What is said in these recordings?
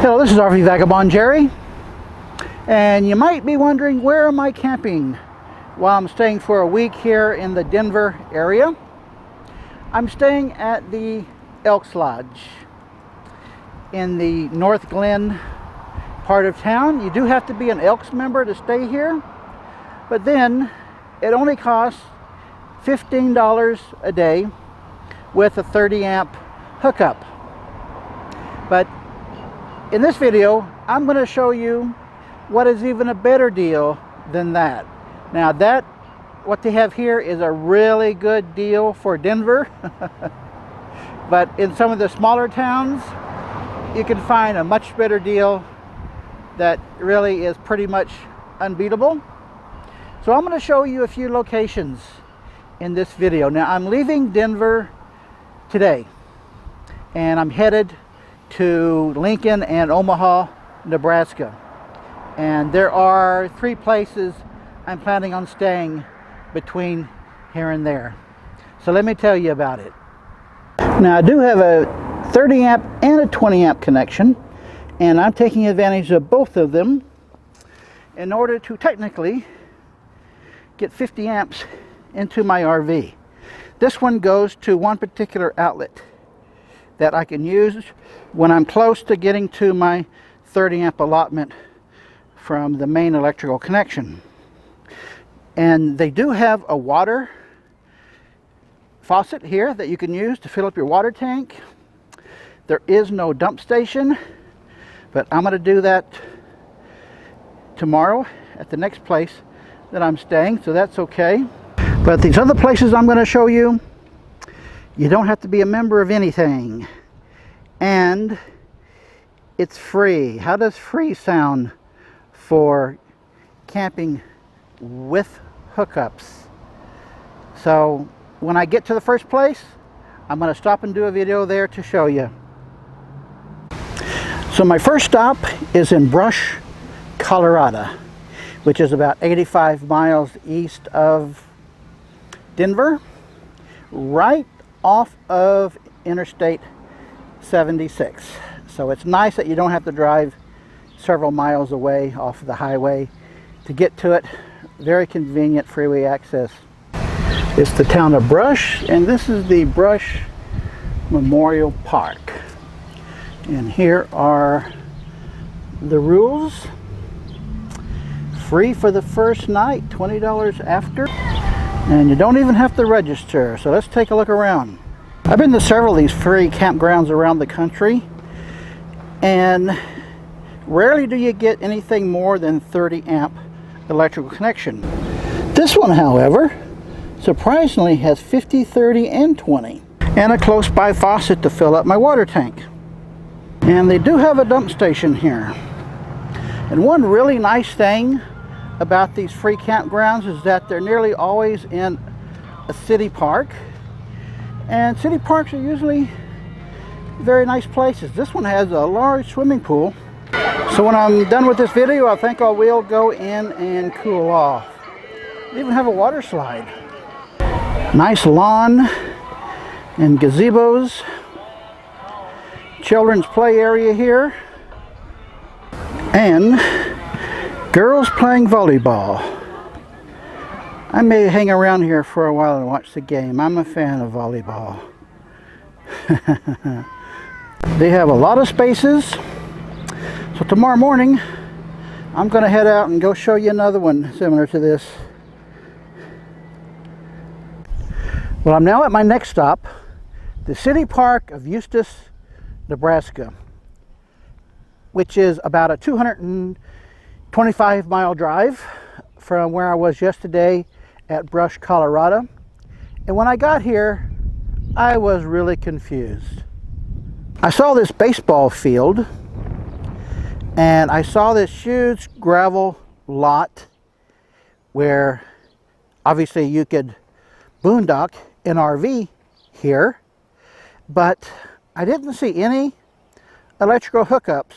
Hello, this is RV Vagabond Jerry, and you might be wondering, where am I camping while I'm staying for a week here in the Denver area? I'm staying at the Elks Lodge in the North Glen part of town. You do have to be an Elks member to stay here, but then it only costs $15 a day with a 30 amp hookup. But in this video, I'm going to show you what is even a better deal than that. Now what they have here is a really good deal for Denver. But in some of the smaller towns, you can find a much better deal that really is pretty much unbeatable. So I'm going to show you a few locations in this video. Now I'm leaving Denver today, and I'm headed to Lincoln and Omaha, Nebraska. And there are 3 places I'm planning on staying between here and there. So let me tell you about it. Now I do have a 30 amp and a 20 amp connection, and I'm taking advantage of both of them in order to technically get 50 amps into my RV. This one goes to one particular outlet that I can use when I'm close to getting to my 30 amp allotment from the main electrical connection. And they do have a water faucet here that you can use to fill up your water tank. There is no dump station, but I'm going to do that tomorrow at the next place that I'm staying, so that's okay. But these other places I'm going to show you, you don't have to be a member of anything, and it's free. How does free sound for camping with hookups? So when I get to the first place, I'm going to stop and do a video there to show you. So my first stop is in Brush, Colorado, which is about 85 miles east of Denver, right off of Interstate 76. So it's nice that you don't have to drive several miles away off the highway to get to it. Very convenient freeway access. It's the town of Brush, and this is the Brush Memorial Park. And here are the rules. Free for the first night, $20 after, and you don't even have to register. So let's take a look around. I've been to several of these free campgrounds around the country, and rarely do you get anything more than 30 amp electrical connection. This one, however, surprisingly has 50, 30, and 20, and a close by faucet to fill up my water tank. And they do have a dump station here. And one really nice thing about these free campgrounds is that they're nearly always in a city park, and city parks are usually very nice places. This one has a large swimming pool, so when I'm done with this video, I think I will go in and cool off. They even have a water slide. Nice lawn and gazebos. Children's play area here, and girls playing volleyball. I may hang around here for a while and watch the game. I'm a fan of volleyball. They have a lot of spaces. So tomorrow morning, I'm going to head out and go show you another one similar to this. Well, I'm now at my next stop, the city park of Eustace, Nebraska, which is about a 225 mile drive from where I was yesterday at Brush, Colorado. And when I got here, I was really confused. I saw this baseball field, and I saw this huge gravel lot where obviously you could boondock an RV here, but I didn't see any electrical hookups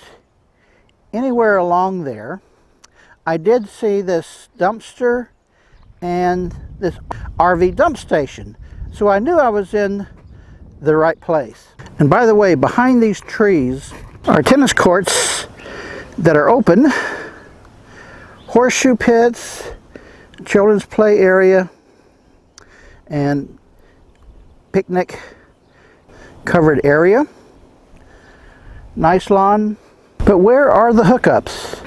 anywhere along there. I did see this dumpster and this RV dump station, so I knew I was in the right place. And by the way, behind these trees are tennis courts that are open, horseshoe pits, children's play area, and picnic covered area. Nice lawn. But where are the hookups?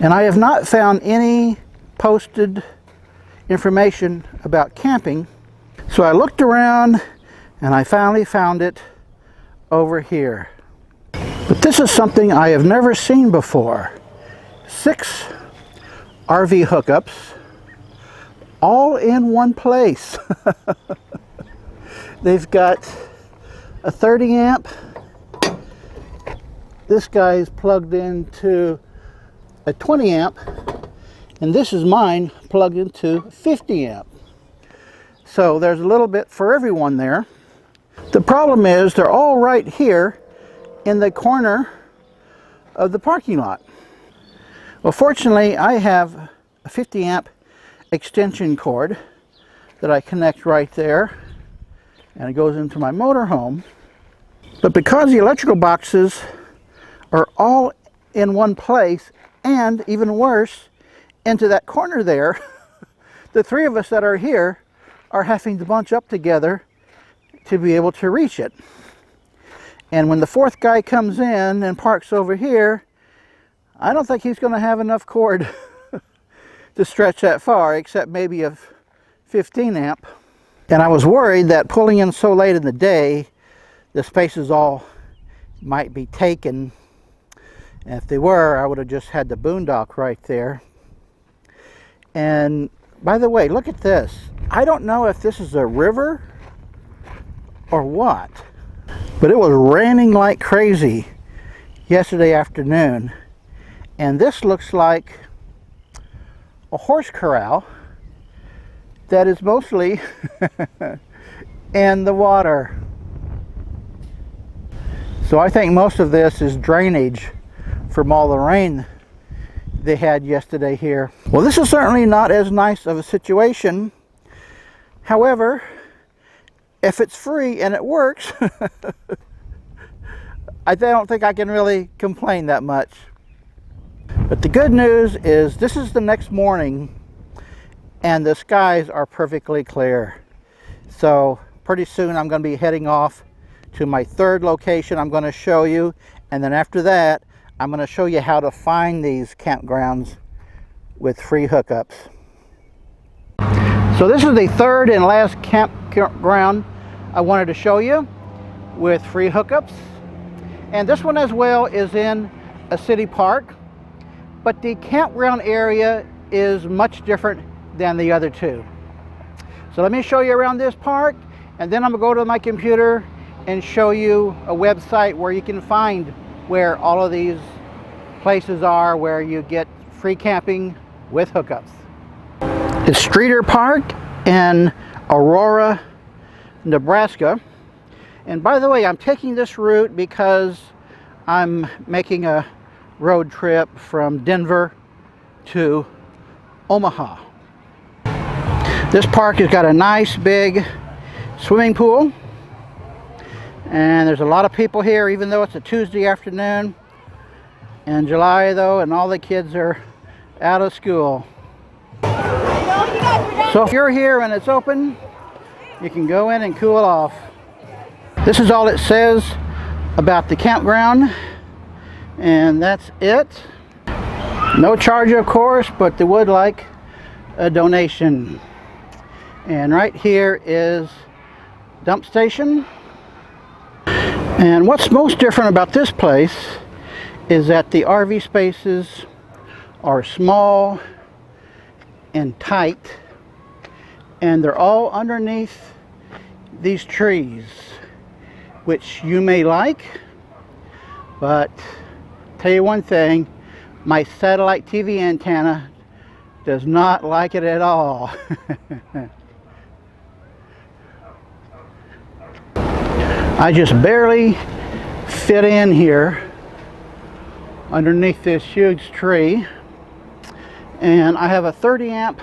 And I have not found any posted information about camping. So I looked around and I finally found it over here. But this is something I have never seen before. 6 RV hookups all in one place. They've got a 30 amp. This guy is plugged into a 20 amp, and this is mine plugged into 50 amp. So there's a little bit for everyone there. The problem is they're all right here in the corner of the parking lot. Well, fortunately, I have a 50 amp extension cord that I connect right there, and it goes into my motorhome. But because the electrical boxes are all in one place, and even worse, into that corner there, the 3 of us that are here are having to bunch up together to be able to reach it. And when the 4th guy comes in and parks over here, I don't think he's going to have enough cord to stretch that far, except maybe a 15 amp. And I was worried that pulling in so late in the day, the spaces all might be taken. And if they were, I would have just had the boondock right there. And by the way, look at this. I don't know if this is a river or what, but it was raining like crazy yesterday afternoon. And this looks like a horse corral that is mostly in the water. So I think most of this is drainage from all the rain they had yesterday here. Well, this is certainly not as nice of a situation. However, if it's free and it works, I don't think I can really complain that much. But the good news is this is the next morning and the skies are perfectly clear. So pretty soon I'm going to be heading off to my 3rd location I'm going to show you, and then after that I'm going to show you how to find these campgrounds with free hookups. So this is the 3rd and last campground I wanted to show you with free hookups. And this one as well is in a city park, but the campground area is much different than the other 2. So let me show you around this park, and then I'm going to go to my computer and show you a website where you can find where all of these places are where you get free camping with hookups. It's Streeter Park in Aurora, Nebraska. And by the way, I'm taking this route because I'm making a road trip from Denver to Omaha. This park has got a nice big swimming pool. And there's a lot of people here, even though it's a Tuesday afternoon in July though, and all the kids are out of school. So if you're here and it's open, you can go in and cool off. This is all it says about the campground, and that's it. No charge, of course, but they would like a donation. And right here is dump station. And what's most different about this place is that the RV spaces are small and tight, and they're all underneath these trees, which you may like, but tell you one thing, my satellite TV antenna does not like it at all. I just barely fit in here underneath this huge tree, and I have a 30 amp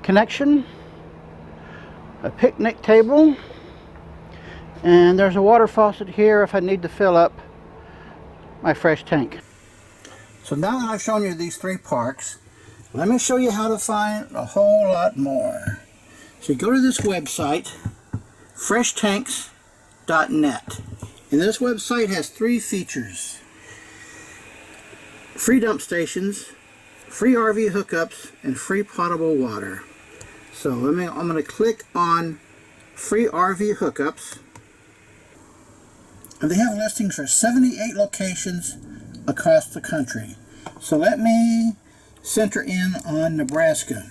connection, a picnic table, and there's a water faucet here if I need to fill up my fresh tank. So now that I've shown you these 3 parks, let me show you how to find a whole lot more. So you go to this website, freshtanks.net, and this website has 3 features: free dump stations, free RV hookups, and free potable water. So I'm going to click on free RV hookups, and they have listings for 78 locations across the country. So let me center in on Nebraska.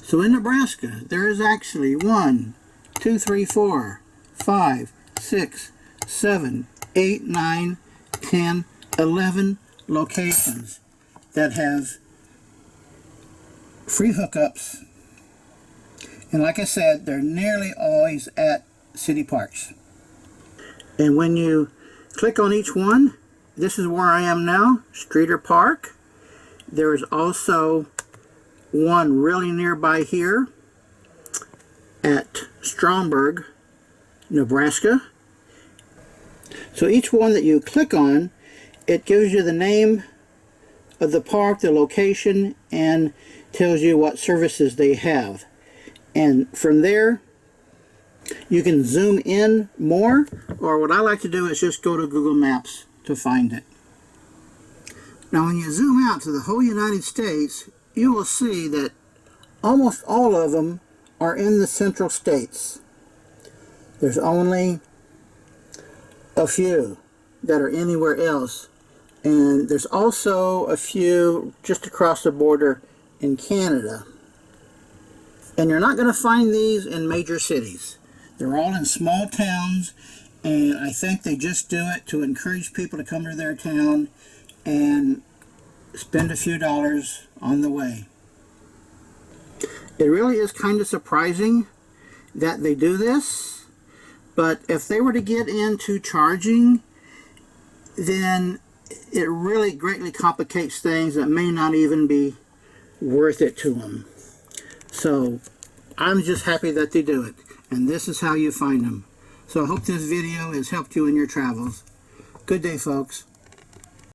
So in Nebraska, there is actually 1, 2, 3, 4, 5, 6, 7, 8, 9, 10, 11 locations that have free hookups. And like I said, they're nearly always at city parks. And when you click on each one, this is where I am now, Streeter Park. There is also one really nearby here at Stromberg, Nebraska. So each one that you click on, it gives you the name of the park, the location, and tells you what services they have. And from there, you can zoom in more, or what I like to do is just go to Google Maps to find it. Now when you zoom out to the whole United States, you will see that almost all of them are in the central states. There's only a few that are anywhere else, and there's also a few just across the border in Canada. And you're not going to find these in major cities. They're all in small towns, and I think they just do it to encourage people to come to their town and spend a few dollars on the way. It really is kind of surprising that they do this, but if they were to get into charging, then it really greatly complicates things that may not even be worth it to them. So I'm just happy that they do it, and this is how you find them. So I hope this video has helped you in your travels. Good day, folks.